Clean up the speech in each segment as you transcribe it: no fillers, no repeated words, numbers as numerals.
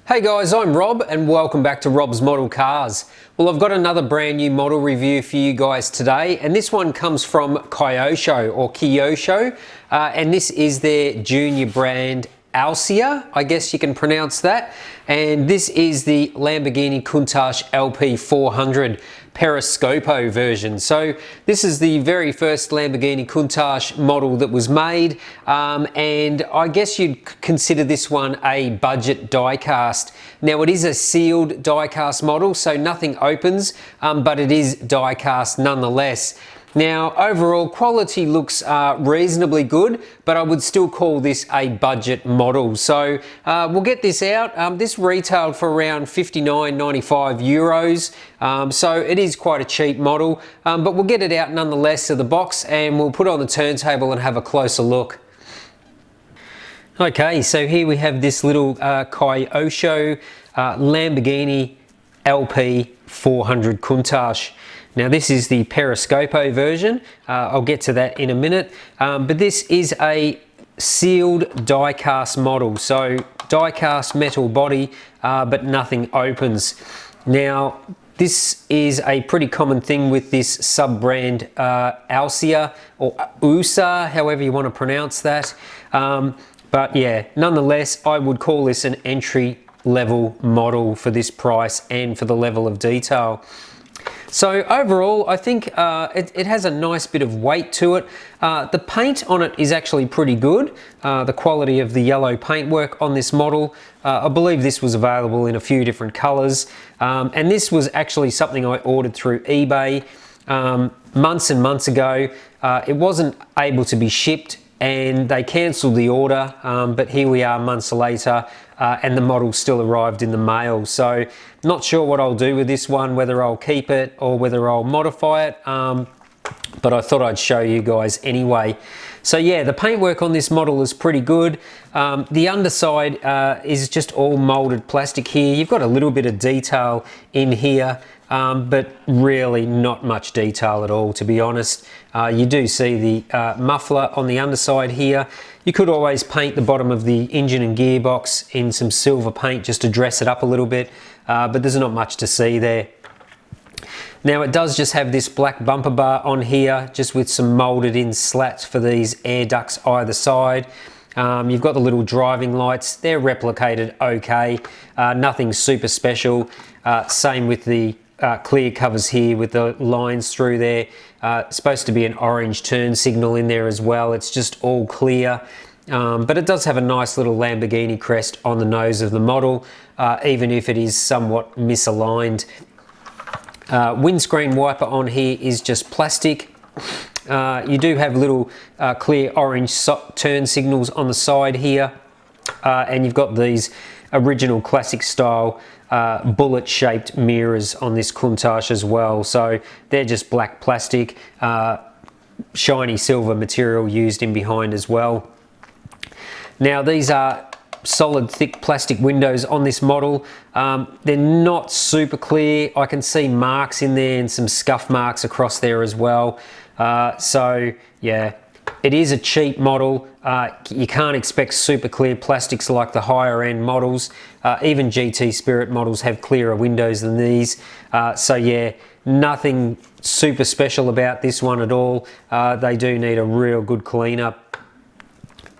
Hey guys, I'm Rob and welcome back to Rob's Model Cars. Well, I've got another brand new model review for you guys today, and this one comes from Kyosho, and this is their junior brand Alcia, I guess you can pronounce that. And this is the Lamborghini Countach LP400 Periscopo version. So this is the very first Lamborghini Countach model that was made, and I guess you'd consider this one a budget die-cast. Now it is a sealed die-cast model, so nothing opens, but it is die-cast nonetheless. Now overall quality looks reasonably good, but I would still call this a budget model. So we'll get this out. This retailed for around 59.95 euros, so it is quite a cheap model, but we'll get it out nonetheless of the box and we'll put it on the turntable and have a closer look. Okay, so here we have this little Kyosho Lamborghini LP400 Countach. Now this is the Periscopo version, I'll get to that in a minute, but this is a sealed die-cast model, so die-cast metal body, but nothing opens. Now this is a pretty common thing with this sub-brand Alcia or USA, however you want to pronounce that, but yeah, nonetheless I would call this an entry level model for this price and for the level of detail. So overall, I think it has a nice bit of weight to it. The paint on it is actually pretty good. The quality of the yellow paintwork on this model, I believe this was available in a few different colors. And this was actually something I ordered through eBay months and months ago. It wasn't able to be shipped and they cancelled the order, but here we are months later and the model still arrived in the mail. So not sure what I'll do with this one, whether I'll keep it or whether I'll modify it, but I thought I'd show you guys anyway. So yeah, the paintwork on this model is pretty good. The underside is just all molded plastic here. You've got a little bit of detail in here, but really not much detail at all, to be honest. You do see the muffler on the underside here. You could always paint the bottom of the engine and gearbox in some silver paint just to dress it up a little bit, but there's not much to see there. Now it does just have this black bumper bar on here, just with some molded in slats for these air ducts either side. You've got the little driving lights, they're replicated okay, nothing super special. Same with the clear covers here with the lines through there. Supposed to be an orange turn signal in there as well. It's just all clear, but it does have a nice little Lamborghini crest on the nose of the model, even if it is somewhat misaligned. Windscreen wiper on here is just plastic. You do have little clear orange turn signals on the side here, and you've got these original classic style bullet shaped mirrors on this Countach as well. So they're just black plastic, shiny silver material used in behind as well. Now these are solid thick plastic windows on this model. They're not super clear. I can see marks in there and some scuff marks across there as well. So yeah, it is a cheap model. You can't expect super clear plastics like the higher end models. Even GT Spirit models have clearer windows than these. So yeah, nothing super special about this one at all. They do need a real good cleanup.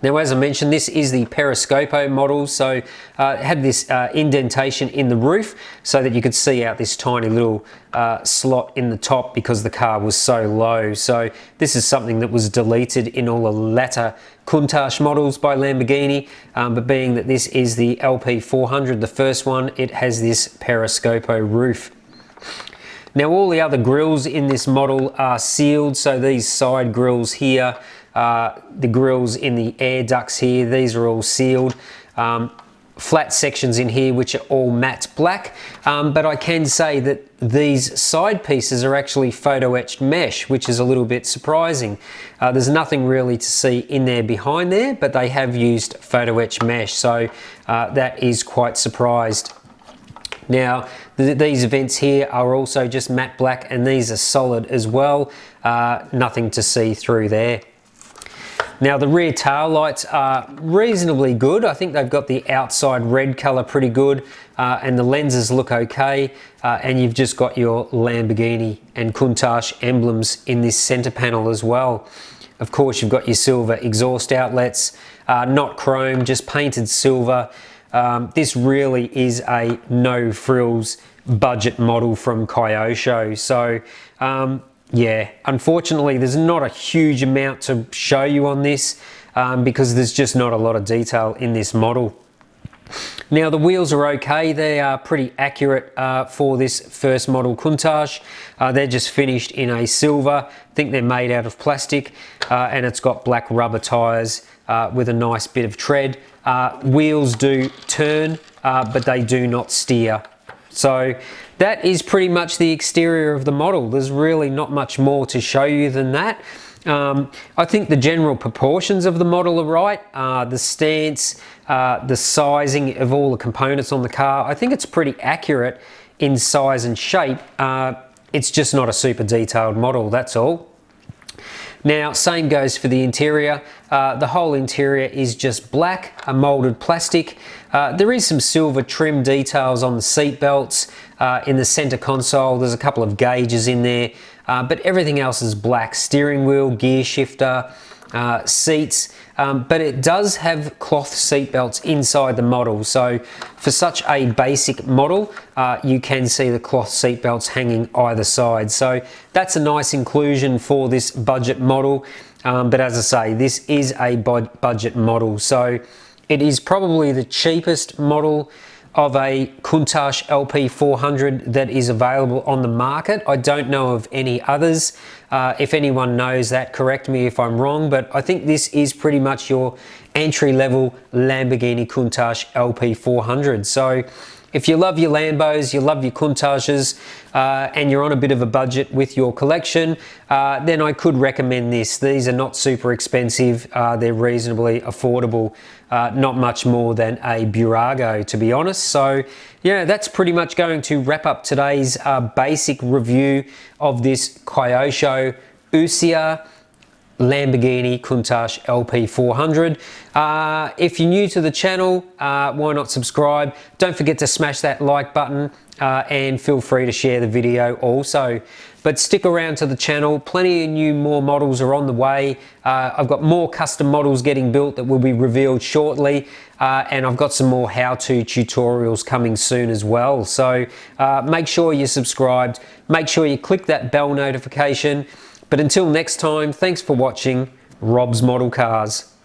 Now, as I mentioned, this is the Periscopo model, so it had this indentation in the roof so that you could see out this tiny little slot in the top because the car was so low. So this is something that was deleted in all the latter Countach models by Lamborghini, but being that this is the LP400, the first one, it has this Periscopo roof. Now all the other grills in this model are sealed, so these side grills here, the grills in the air ducts here, these are all sealed. Flat sections in here which are all matte black, but I can say that these side pieces are actually photo etched mesh, which is a little bit surprising. There's nothing really to see in there behind there, but they have used photo etched mesh, so that is quite surprised. Now these vents here are also just matte black and these are solid as well, nothing to see through there. Now the rear tail lights are reasonably good. I think they've got the outside red colour pretty good, and the lenses look okay, and you've just got your Lamborghini and Countach emblems in this centre panel as well. Of course, you've got your silver exhaust outlets, not chrome, just painted silver. This really is a no frills budget model from Kyosho. So yeah, unfortunately there's not a huge amount to show you on this because there's just not a lot of detail in this model. Now the wheels are okay, they are pretty accurate for this first model Countach. They're just finished in a silver. I think they're made out of plastic, and it's got black rubber tyres with a nice bit of tread. Wheels do turn, but they do not steer. So that is pretty much the exterior of the model. There's really not much more to show you than that. I think the general proportions of the model are right. The stance, the sizing of all the components on the car, I think it's pretty accurate in size and shape. It's just not a super detailed model, that's all. Now, same goes for the interior. The whole interior is just black, a moulded plastic. There is some silver trim details on the seat belts. In the center console, there's a couple of gauges in there, but everything else is black. Steering wheel, gear shifter, seats, but it does have cloth seat belts inside the model. So for such a basic model, you can see the cloth seat belts hanging either side. So that's a nice inclusion for this budget model. But as I say, this is a budget model. So it is probably the cheapest model of a Countach LP400 that is available on the market. I don't know of any others. If anyone knows that, correct me if I'm wrong, but I think this is pretty much your entry-level Lamborghini Countach LP400. So if you love your Lambos, you love your Countaches, and you're on a bit of a budget with your collection, then I could recommend this. These are not super expensive, they're reasonably affordable, not much more than a Burago, to be honest. So yeah, that's pretty much going to wrap up today's basic review of this Kyosho Usia Lamborghini Countach LP400. If you're new to the channel, why not subscribe? Don't forget to smash that like button, and feel free to share the video also. But stick around to the channel, plenty of more models are on the way. I've got more custom models getting built that will be revealed shortly, and I've got some more how-to tutorials coming soon as well. So make sure you're subscribed, make sure you click that bell notification. But until next time, thanks for watching Rob's Model Cars.